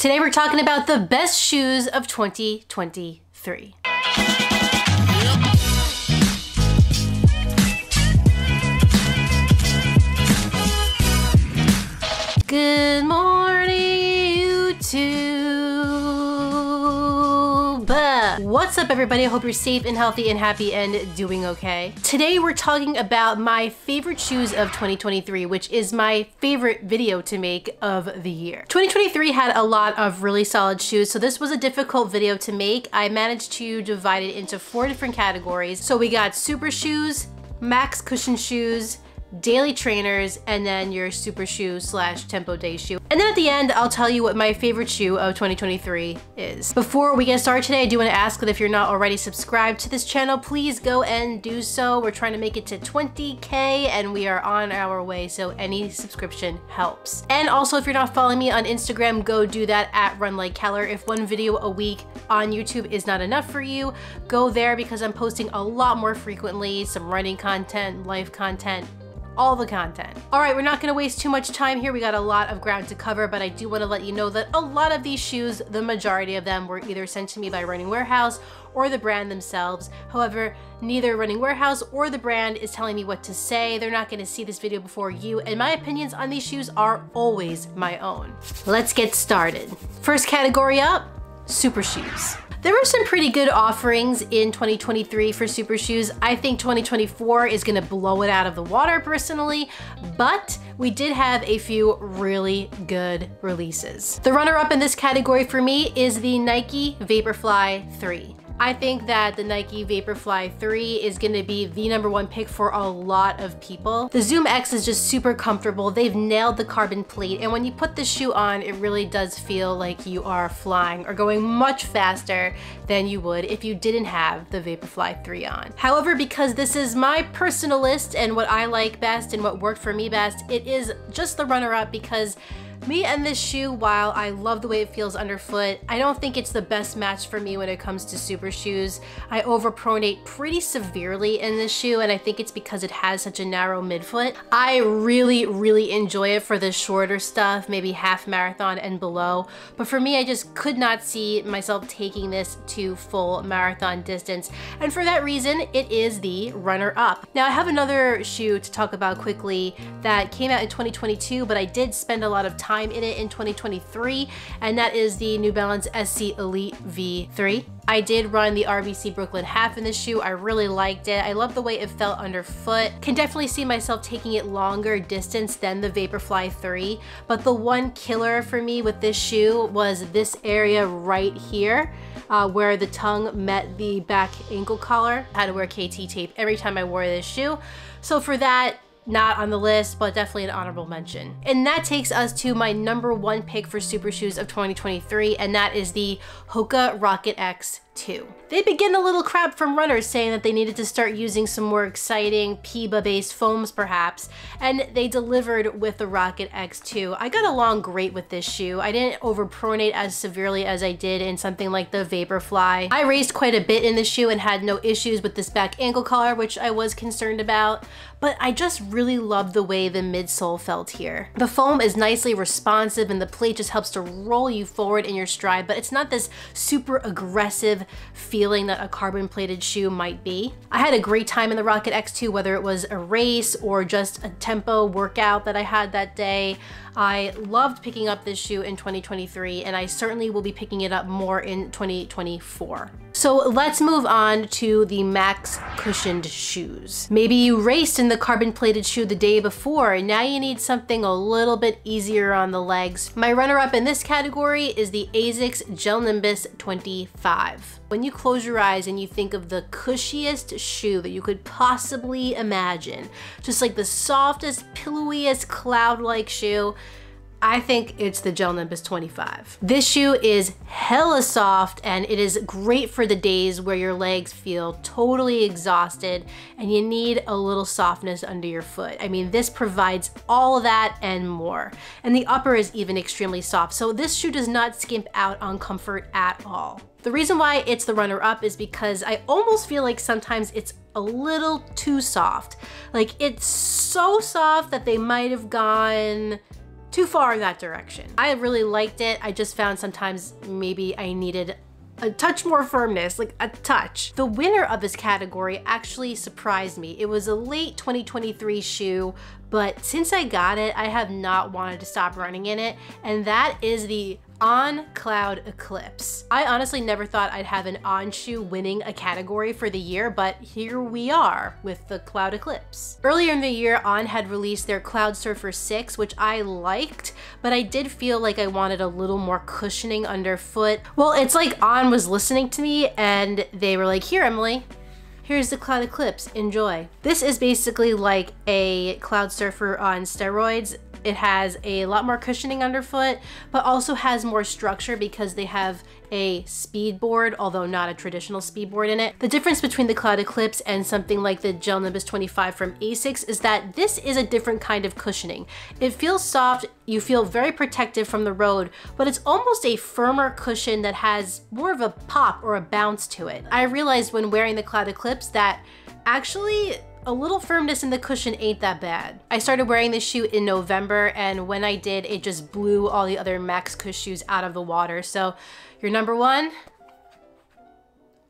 Today we're talking about the best shoes of 2023. Good morning, YouTube. What's up, everybody? I hope you're safe and healthy and happy and doing okay. Today we're talking about my favorite shoes of 2023, which is my favorite video to make of the year. 2023 had a lot of really solid shoes, so this was a difficult video to make. I managed to divide it into 4 different categories. So we got super shoes, max cushion shoes, daily trainers, and then your super shoe / tempo day shoe. And then at the end, I'll tell you what my favorite shoe of 2023 is. Before we get started today, I do want to ask that if you're not already subscribed to this channel, please go and do so. We're trying to make it to 20K and we are on our way, so any subscription helps. And also, if you're not following me on Instagram, go do that at RunLikeKeller. If one video a week on YouTube is not enough for you, go there because I'm posting a lot more frequently, some running content, life content, all the content. All right, we're not gonna waste too much time here. We got a lot of ground to cover, but I do wanna let you know that a lot of these shoes, the majority of them, were either sent to me by Running Warehouse or the brand themselves. However, neither Running Warehouse or the brand is telling me what to say. They're not gonna see this video before you, and my opinions on these shoes are always my own. Let's get started. First category up, super shoes. There were some pretty good offerings in 2023 for super shoes. I think 2024 is gonna blow it out of the water personally, but we did have a few really good releases. The runner-up in this category for me is the Nike Vaporfly 3. I think that the Nike Vaporfly 3 is gonna be the #1 pick for a lot of people. The Zoom X is just super comfortable. They've nailed the carbon plate, and when you put the shoe on, it really does feel like you are flying or going much faster than you would if you didn't have the Vaporfly 3 on. However, because this is my personal list and what I like best and what worked for me best, it is just the runner-up because me and this shoe, while I love the way it feels underfoot, I don't think it's the best match for me when it comes to super shoes. I overpronate pretty severely in this shoe, and I think it's because it has such a narrow midfoot. I really enjoy it for the shorter stuff, maybe half marathon and below. But for me, I just could not see myself taking this to full marathon distance. And for that reason, it is the runner-up. Now, I have another shoe to talk about quickly that came out in 2022, but I did spend a lot of time in it in 2023, and that is the New Balance SC Elite V3. I did run the RBC Brooklyn Half in this shoe. I really liked it. I love the way it felt underfoot. Can definitely see myself taking it longer distance than the Vaporfly 3, but the one killer for me with this shoe was this area right here, where the tongue met the back ankle collar. I had to wear KT tape every time I wore this shoe. So for that, not on the list, but definitely an honorable mention. And that takes us to my #1 pick for super shoes of 2023, and that is the Hoka Rocket X 2. They've been getting a little crap from runners saying that they needed to start using some more exciting PEBA-based foams perhaps, and they delivered with the Rocket X2. I got along great with this shoe. I didn't overpronate as severely as I did in something like the Vaporfly. I raised quite a bit in the shoe and had no issues with this back ankle collar, which I was concerned about, but I just really loved the way the midsole felt here. The foam is nicely responsive and the plate just helps to roll you forward in your stride, but it's not this super aggressive feeling that a carbon plated shoe might be. I had a great time in the Rocket X2, whether it was a race or just a tempo workout that I had that day. I loved picking up this shoe in 2023, and I certainly will be picking it up more in 2024. So let's move on to the max cushioned shoes. Maybe you raced in the carbon plated shoe the day before, and now you need something a little bit easier on the legs. My runner-up in this category is the Asics Gel Nimbus 25. When you close your eyes and you think of the cushiest shoe that you could possibly imagine, just like the softest, pillowiest, cloud-like shoe, I think it's the Gel Nimbus 25. This shoe is hella soft, and it is great for the days where your legs feel totally exhausted and you need a little softness under your foot. I mean, this provides all of that and more. And the upper is even extremely soft, so this shoe does not skimp out on comfort at all. The reason why it's the runner-up is because I almost feel like sometimes it's a little too soft. Like, it's so soft that they might have gone too far in that direction. I really liked it. I just found sometimes maybe I needed a touch more firmness, like a touch. The winner of this category actually surprised me. It was a late 2023 shoe, but since I got it, I have not wanted to stop running in it, and that is the On Cloudeclipse. I honestly never thought I'd have an On shoe winning a category for the year, but here we are with the Cloudeclipse. Earlier in the year, On had released their Cloud Surfer 6, which I liked, but I did feel like I wanted a little more cushioning underfoot. Well, it's like On was listening to me and they were like, here, Emily, here's the Cloudeclipse, enjoy. This is basically like a Cloud Surfer on steroids. It has a lot more cushioning underfoot, but also has more structure because they have a speed board, although not a traditional speed board in it. The difference between the Cloudeclipse and something like the Gel Nimbus 25 from Asics is that this is a different kind of cushioning. It feels soft, you feel very protective from the road, but it's almost a firmer cushion that has more of a pop or a bounce to it. I realized when wearing the Cloudeclipse that actually a little firmness in the cushion ain't that bad. I started wearing this shoe in November, and when I did, it just blew all the other Max Cush shoes out of the water. So your number one,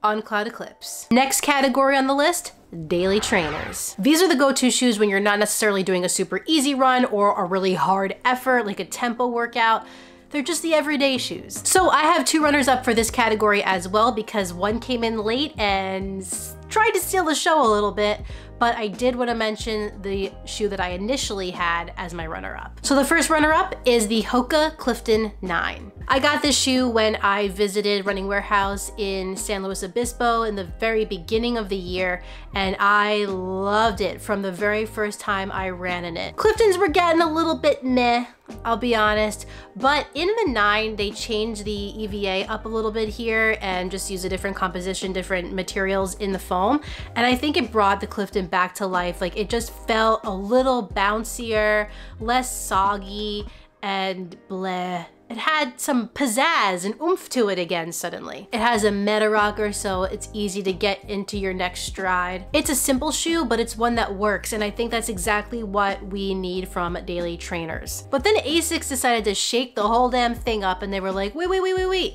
On Cloudeclipse. Next category on the list, daily trainers. These are the go-to shoes when you're not necessarily doing a super easy run or a really hard effort, like a tempo workout. They're just the everyday shoes. So I have two runners up for this category as well, because one came in late and tried to steal the show a little bit, but I did want to mention the shoe that I initially had as my runner-up. So the first runner-up is the Hoka Clifton 9. I got this shoe when I visited Running Warehouse in San Luis Obispo in the very beginning of the year, and I loved it from the very first time I ran in it. Cliftons were getting a little bit meh, I'll be honest, but in the 9, they changed the EVA up a little bit here and just used a different composition, different materials in the foam, and I think it brought the Clifton back to life. Like, it just felt a little bouncier, less soggy, and bleh. It had some pizzazz and oomph to it again suddenly. It has a meta rocker, so it's easy to get into your next stride. It's a simple shoe, but it's one that works, and I think that's exactly what we need from daily trainers. But then Asics decided to shake the whole damn thing up, and they were like, wait.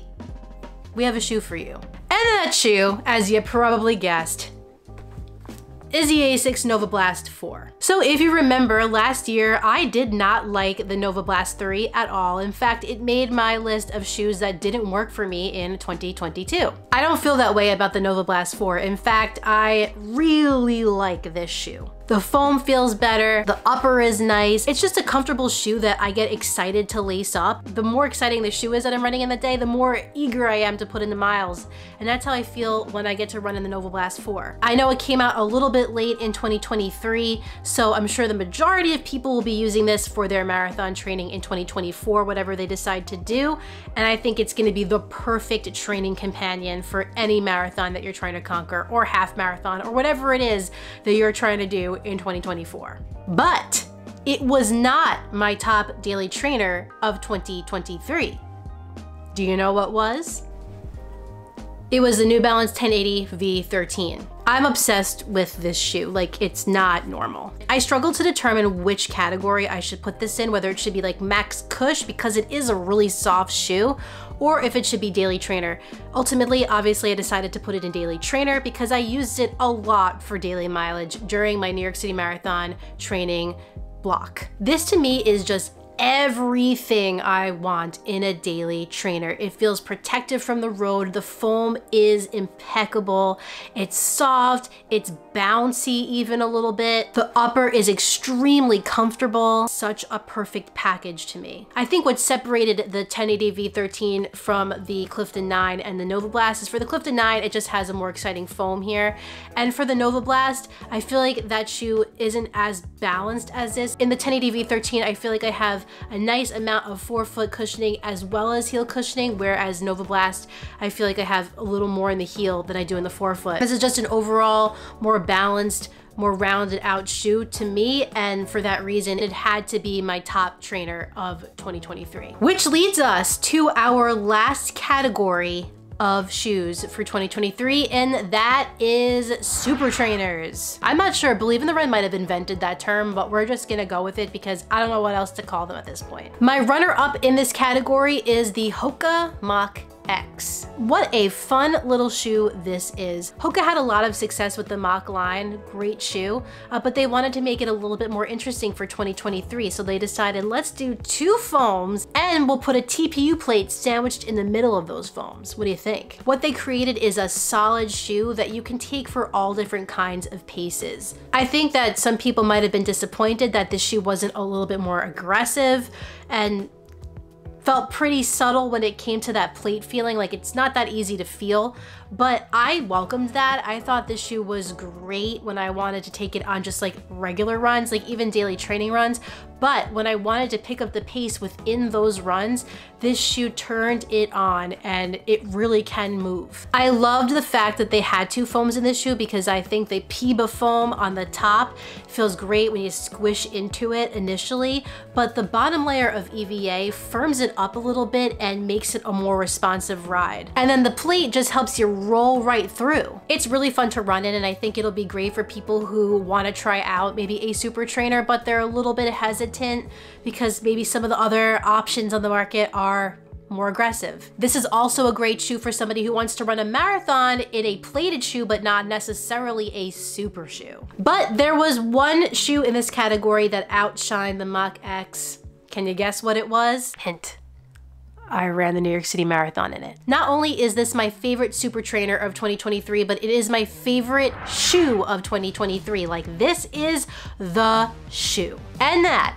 We have a shoe for you. And that shoe, as you probably guessed, is the Asics Novablast 4. So if you remember, last year I did not like the Novablast 3 at all. In fact, it made my list of shoes that didn't work for me in 2022. I don't feel that way about the Novablast 4. In fact, I really like this shoe. The foam feels better, the upper is nice. It's just a comfortable shoe that I get excited to lace up. The more exciting the shoe is that I'm running in the day, the more eager I am to put in the miles. And that's how I feel when I get to run in the Novablast 4. I know it came out a little bit late in 2023, so I'm sure the majority of people will be using this for their marathon training in 2024, whatever they decide to do. And I think it's gonna be the perfect training companion for any marathon that you're trying to conquer, or half marathon, or whatever it is that you're trying to do in 2024. But it was not my top daily trainer of 2023. Do you know what was? It was the New Balance 1080 V13. I'm obsessed with this shoe, like it's not normal. I struggled to determine which category I should put this in, whether it should be like Max Cush because it is a really soft shoe, or if it should be daily trainer. Ultimately, obviously I decided to put it in daily trainer because I used it a lot for daily mileage during my New York City Marathon training block. This to me is just everything I want in a daily trainer. It feels protective from the road. The foam is impeccable. It's soft, it's bouncy even a little bit. The upper is extremely comfortable. Such a perfect package to me. I think what separated the 1080 V13 from the Clifton 9 and the Novablast is for the Clifton 9, it just has a more exciting foam here. And for the Novablast, I feel like that shoe isn't as balanced as this. In the 1080 V13, I feel like I have a nice amount of forefoot cushioning as well as heel cushioning, whereas Novablast, I feel like I have a little more in the heel than I do in the forefoot. This is just an overall more balanced, more rounded out shoe to me, and for that reason, it had to be my top trainer of 2023. Which leads us to our last category of shoes for 2023, and that is SUPERTRAINERS. I'm not sure, Believe in the Run might have invented that term, but we're just gonna go with it because I don't know what else to call them at this point. My runner-up in this category is the Hoka Mach X. What a fun little shoe this is. Hoka had a lot of success with the Mach line, great shoe, but they wanted to make it a little bit more interesting for 2023, so they decided let's do 2 foams and we'll put a TPU plate sandwiched in the middle of those foams. What do you think? What they created is a solid shoe that you can take for all different kinds of paces. I think that some people might have been disappointed that this shoe wasn't a little bit more aggressive and felt pretty subtle when it came to that plate feeling. Like, it's not that easy to feel, but I welcomed that. I thought this shoe was great when I wanted to take it on just like regular runs, like even daily training runs. But when I wanted to pick up the pace within those runs, this shoe turned it on and it really can move. I loved the fact that they had 2 foams in this shoe because I think the PIBA foam on the top feels great when you squish into it initially, but the bottom layer of EVA firms it up a little bit and makes it a more responsive ride. And then the plate just helps you roll right through. It's really fun to run in, and I think it'll be great for people who want to try out maybe a super trainer, but they're a little bit hesitant because maybe some of the other options on the market are more aggressive. This is also a great shoe for somebody who wants to run a marathon in a plated shoe, but not necessarily a super shoe. But there was one shoe in this category that outshined the Mach X. Can you guess what it was? Hint. I ran the New York City Marathon in it. Not only is this my favorite super trainer of 2023, but it is my favorite shoe of 2023. Like, this is the shoe. And that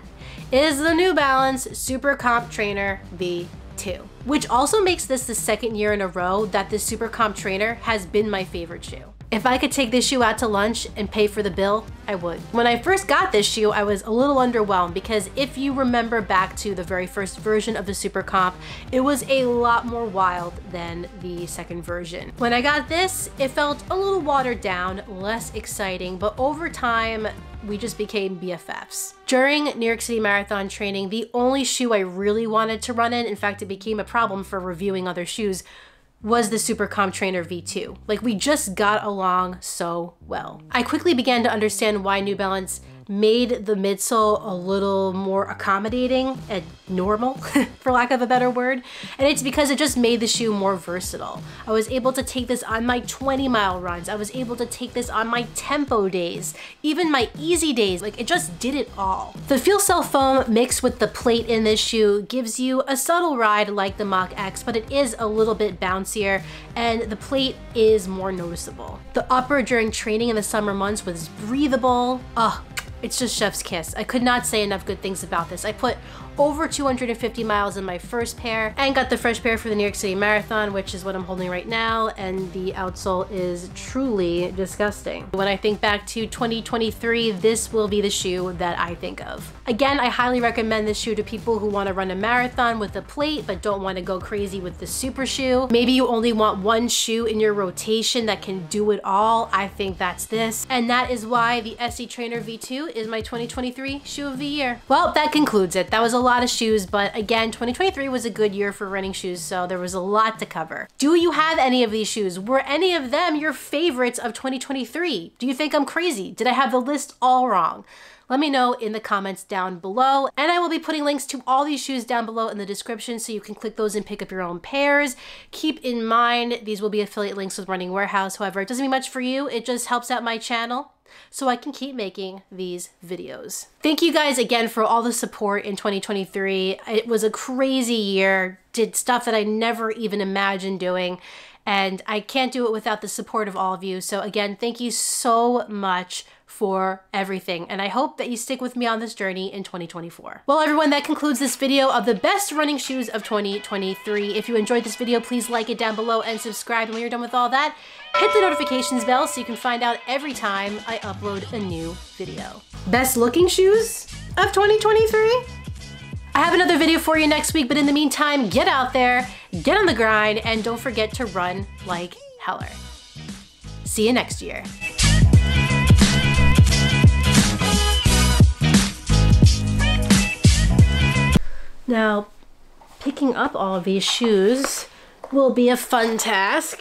is the New Balance Super Comp Trainer V2, which also makes this the 2nd year in a row that this Super Comp Trainer has been my favorite shoe. If I could take this shoe out to lunch and pay for the bill, I would. When I first got this shoe, I was a little underwhelmed because if you remember back to the very first version of the Super Comp, it was a lot more wild than the 2nd version. When I got this, it felt a little watered down, less exciting, but over time, we just became BFFs. During New York City Marathon training, the only shoe I really wanted to run in fact, it became a problem for reviewing other shoes, was the Super Comp Trainer V2. Like, we just got along so well. I quickly began to understand why New Balance made the midsole a little more accommodating and normal, for lack of a better word. And it's because it just made the shoe more versatile. I was able to take this on my 20-mile runs. I was able to take this on my tempo days, even my easy days. Like, it just did it all. The Feel Cell foam mixed with the plate in this shoe gives you a subtle ride like the Mach X, but it is a little bit bouncier and the plate is more noticeable. The upper during training in the summer months was breathable. It's just chef's kiss. I could not say enough good things about this. I put over 250 miles in my first pair and got the fresh pair for the New York City Marathon, which is what I'm holding right now, and the outsole is truly disgusting. When I think back to 2023, this will be the shoe that I think of. Again, I highly recommend this shoe to people who want to run a marathon with a plate but don't want to go crazy with the super shoe. Maybe you only want one shoe in your rotation that can do it all. I think that's this, and that is why the SE Trainer V2 is my 2023 shoe of the year. Well, that concludes it. That was a lot of shoes, but again, 2023 was a good year for running shoes, so there was a lot to cover. Do you have any of these shoes? Were any of them your favorites of 2023? Do you think I'm crazy? Did I have the list all wrong? Let me know in the comments down below, and I will be putting links to all these shoes down below in the description so you can click those and pick up your own pairs. Keep in mind, these will be affiliate links with Running Warehouse. However, it doesn't mean much for you. It just helps out my channel so I can keep making these videos. Thank you guys again for all the support in 2023. It was a crazy year, did stuff that I never even imagined doing, and I can't do it without the support of all of you. So again, thank you so much for everything, and I hope that you stick with me on this journey in 2024. Well, everyone, that concludes this video of the best running shoes of 2023. If you enjoyed this video, please like it down below and subscribe. And when you're done with all that, hit the notifications bell so you can find out every time I upload a new video. Best looking shoes of 2023? I have another video for you next week, but in the meantime, get out there, get on the grind, and don't forget to run like Heller. See you next year. Now, picking up all of these shoes, will be a fun task.